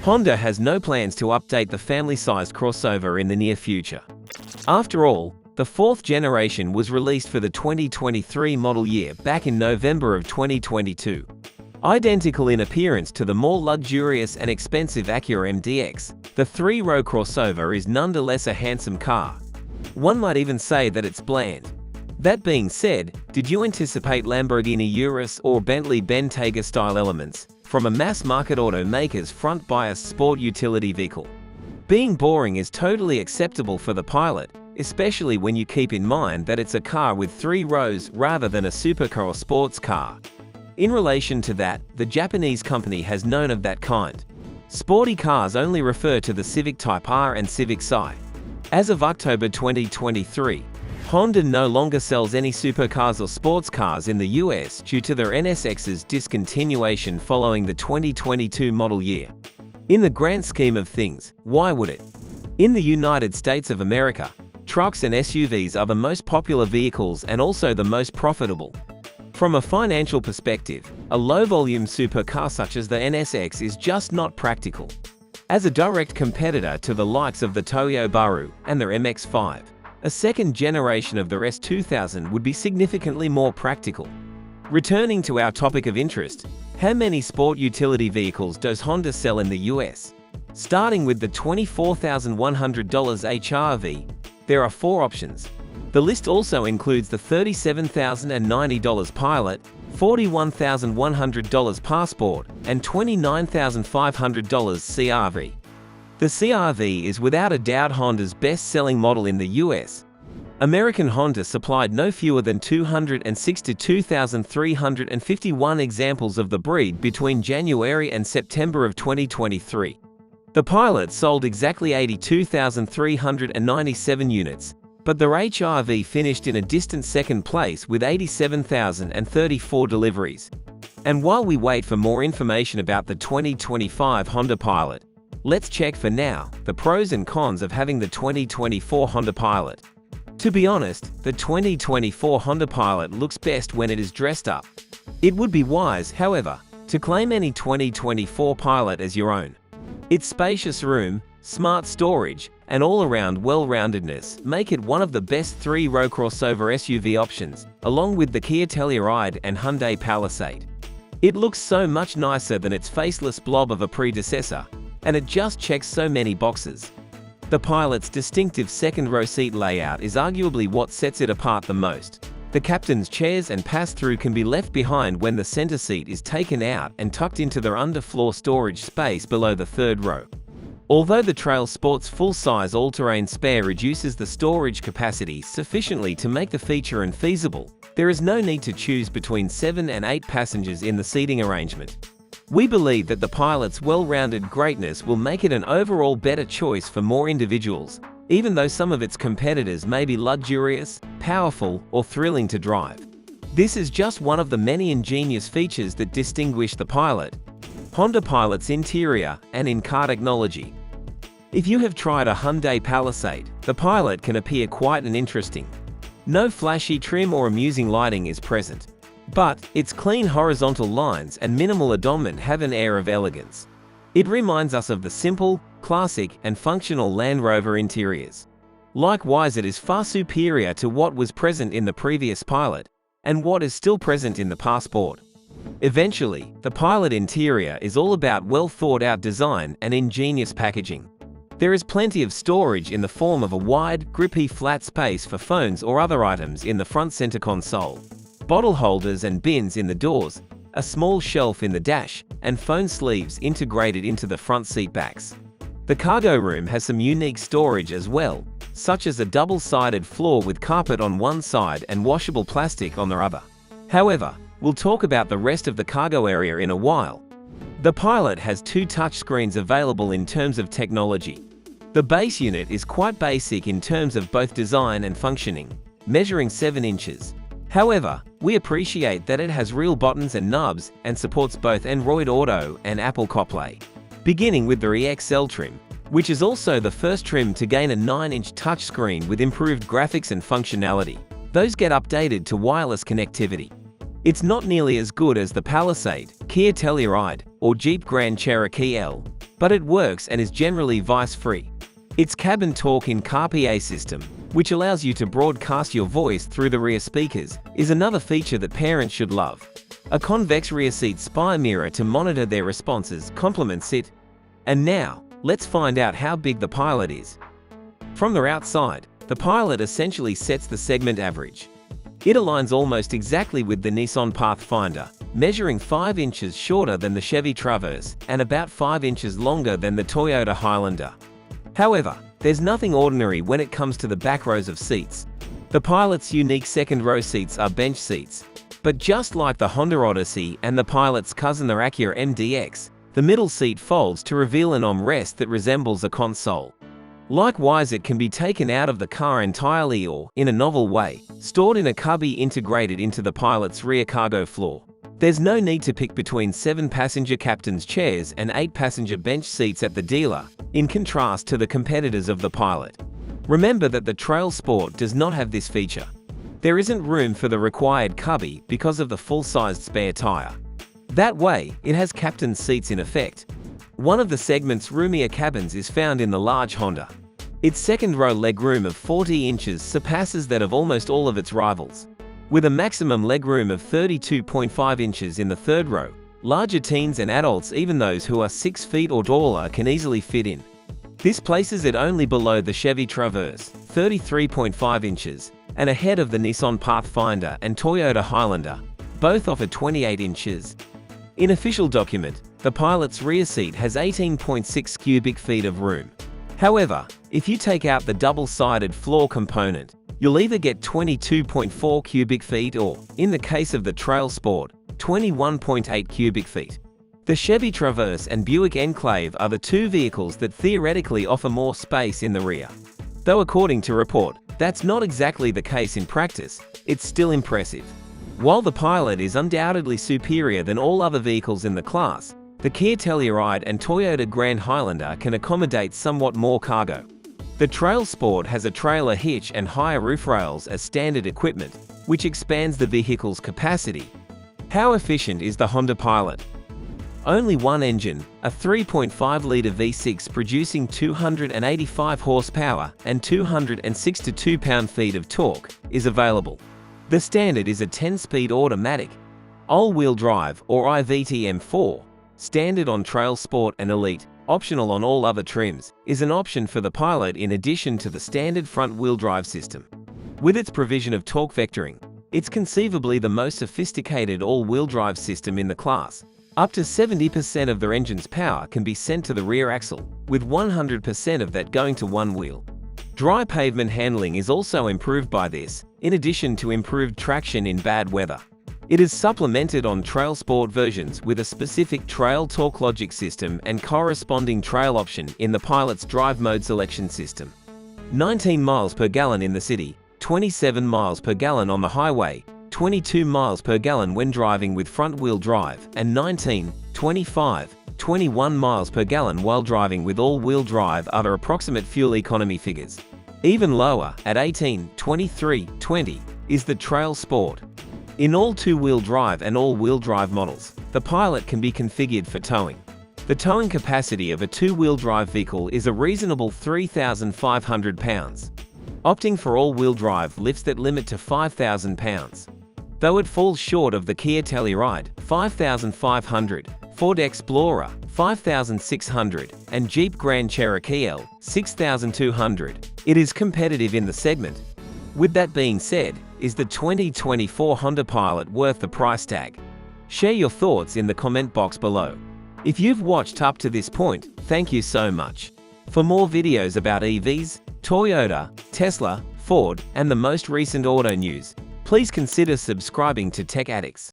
Honda has no plans to update the family-sized crossover in the near future. After all, the fourth generation was released for the 2023 model year back in November of 2022. Identical in appearance to the more luxurious and expensive Acura MDX, the three-row crossover is nonetheless a handsome car. One might even say that it's bland. That being said, did you anticipate Lamborghini Urus or Bentley Bentayga style elements from a mass-market automaker's front-biased sport utility vehicle? Being boring is totally acceptable for the Pilot, especially when you keep in mind that it's a car with three rows rather than a supercar or sports car. In relation to that, the Japanese company has none of that kind. Sporty cars only refer to the Civic Type R and Civic Si. As of October 2023, Honda no longer sells any supercars or sports cars in the US due to their NSX's discontinuation following the 2022 model year. In the grand scheme of things, why would it? In the United States of America, trucks and SUVs are the most popular vehicles and also the most profitable. From a financial perspective, a low-volume supercar such as the NSX is just not practical. As a direct competitor to the likes of the Toyo Baru and their MX-5, a second generation of the S2000 would be significantly more practical. Returning to our topic of interest, how many sport utility vehicles does Honda sell in the US? Starting with the $24,100 HR-V, there are four options. The list also includes the $37,090 Pilot, $41,100 Passport, and $29,500 CR-V. The CR-V is without a doubt Honda's best-selling model in the US. American Honda supplied no fewer than 262,351 examples of the breed between January and September of 2023. The Pilot sold exactly 82,397 units, but their HR-V finished in a distant second place with 87,034 deliveries. And while we wait for more information about the 2025 Honda Pilot, let's check for now the pros and cons of having the 2024 Honda Pilot. To be honest, the 2024 Honda Pilot looks best when it is dressed up. It would be wise, however, to claim any 2024 Pilot as your own. Its spacious room, smart storage, and all-around well-roundedness make it one of the best three-row crossover SUV options, along with the Kia Telluride and Hyundai Palisade. It looks so much nicer than its faceless blob of a predecessor, and it just checks so many boxes. The Pilot's distinctive second-row seat layout is arguably what sets it apart the most. The captain's chairs and pass-through can be left behind when the center seat is taken out and tucked into their underfloor storage space below the third row. Although the Trail Sport's full-size all-terrain spare reduces the storage capacity sufficiently to make the feature unfeasible, there is no need to choose between 7 and 8 passengers in the seating arrangement. We believe that the Pilot's well-rounded greatness will make it an overall better choice for more individuals, even though some of its competitors may be luxurious, powerful, or thrilling to drive. This is just one of the many ingenious features that distinguish the Pilot. Honda Pilot's interior and in-car technology. If you have tried a Hyundai Palisade, the Pilot can appear quite interesting. No flashy trim or amusing lighting is present, but its clean horizontal lines and minimal adornment have an air of elegance. It reminds us of the simple, classic, and functional Land Rover interiors. Likewise, it is far superior to what was present in the previous Pilot, and what is still present in the Passport. Eventually, the Pilot interior is all about well-thought-out design and ingenious packaging. There is plenty of storage in the form of a wide, grippy flat space for phones or other items in the front center console, bottle holders and bins in the doors, a small shelf in the dash, and phone sleeves integrated into the front seat backs. The cargo room has some unique storage as well, such as a double-sided floor with carpet on one side and washable plastic on the other. However, we'll talk about the rest of the cargo area in a while. The Pilot has 2 touchscreens available in terms of technology. The base unit is quite basic in terms of both design and functioning, measuring 7 inches. However, we appreciate that it has real buttons and knobs and supports both Android Auto and Apple CarPlay. Beginning with the EXL trim, which is also the first trim to gain a 9-inch touchscreen with improved graphics and functionality. Those get updated to wireless connectivity. It's not nearly as good as the Palisade, Kia Telluride, or Jeep Grand Cherokee L. but it works and is generally vice-free. Its cabin talk-in car PA system, which allows you to broadcast your voice through the rear speakers, is another feature that parents should love. A convex rear seat spy mirror to monitor their responses complements it. And now, let's find out how big the Pilot is. From the outside, the Pilot essentially sets the segment average. It aligns almost exactly with the Nissan Pathfinder, measuring 5 inches shorter than the Chevy Traverse and about 5 inches longer than the Toyota Highlander. However, there's nothing ordinary when it comes to the back rows of seats. The Pilot's unique second-row seats are bench seats. But just like the Honda Odyssey and the Pilot's cousin the Acura MDX, the middle seat folds to reveal an armrest that resembles a console. Likewise, it can be taken out of the car entirely or, in a novel way, stored in a cubby integrated into the Pilot's rear cargo floor. There's no need to pick between 7-passenger captain's chairs and 8-passenger bench seats at the dealer, in contrast to the competitors of the Pilot. Remember that the Trail Sport does not have this feature. There isn't room for the required cubby because of the full-sized spare tire. That way, it has captain's seats in effect. One of the segment's roomier cabins is found in the large Honda. Its second-row legroom of 40 inches surpasses that of almost all of its rivals. With a maximum legroom of 32.5 inches in the third row, larger teens and adults, even those who are 6 feet or taller, can easily fit in. This places it only below the Chevy Traverse, 33.5 inches, and ahead of the Nissan Pathfinder and Toyota Highlander, both offer 28 inches. In official document, the Pilot's rear seat has 18.6 cubic feet of room. However, if you take out the double-sided floor component, you'll either get 22.4 cubic feet or, in the case of the Trail Sport, 21.8 cubic feet. The Chevy Traverse and Buick Enclave are the two vehicles that theoretically offer more space in the rear. Though according to report, that's not exactly the case in practice, it's still impressive. While the Pilot is undoubtedly superior than all other vehicles in the class, the Kia Telluride and Toyota Grand Highlander can accommodate somewhat more cargo. The Trail Sport has a trailer hitch and higher roof rails as standard equipment, which expands the vehicle's capacity. How efficient is the Honda Pilot? Only one engine, a 3.5-litre V6 producing 285 horsepower and 262 pound-feet of torque, is available. The standard is a 10-speed automatic, all-wheel drive or IVTM4, standard on Trail Sport and Elite, optional on all other trims, is an option for the Pilot in addition to the standard front-wheel drive system. With its provision of torque vectoring, it's conceivably the most sophisticated all-wheel drive system in the class. Up to 70% of the engine's power can be sent to the rear axle, with 100% of that going to one wheel. Dry pavement handling is also improved by this, in addition to improved traction in bad weather. It is supplemented on Trail Sport versions with a specific Trail Torque Logic system and corresponding trail option in the Pilot's drive mode selection system. 19 miles per gallon in the city, 27 miles per gallon on the highway, 22 miles per gallon when driving with front-wheel drive, and 19, 25, 21 miles per gallon while driving with all-wheel drive are the approximate fuel economy figures. Even lower, at 18, 23, 20, is the Trail Sport. In all two-wheel drive and all-wheel drive models, the Pilot can be configured for towing. The towing capacity of a two-wheel drive vehicle is a reasonable 3,500 pounds. Opting for all-wheel drive lifts that limit to 5,000 pounds. Though it falls short of the Kia Telluride, 5,500, Ford Explorer, 5,600, and Jeep Grand Cherokee L, 6,200, it is competitive in the segment. With that being said, is the 2024 Honda Pilot worth the price tag? Share your thoughts in the comment box below. If you've watched up to this point, thank you so much. For more videos about EVs, Toyota, Tesla, Ford, and the most recent auto news, please consider subscribing to Tech Addicts.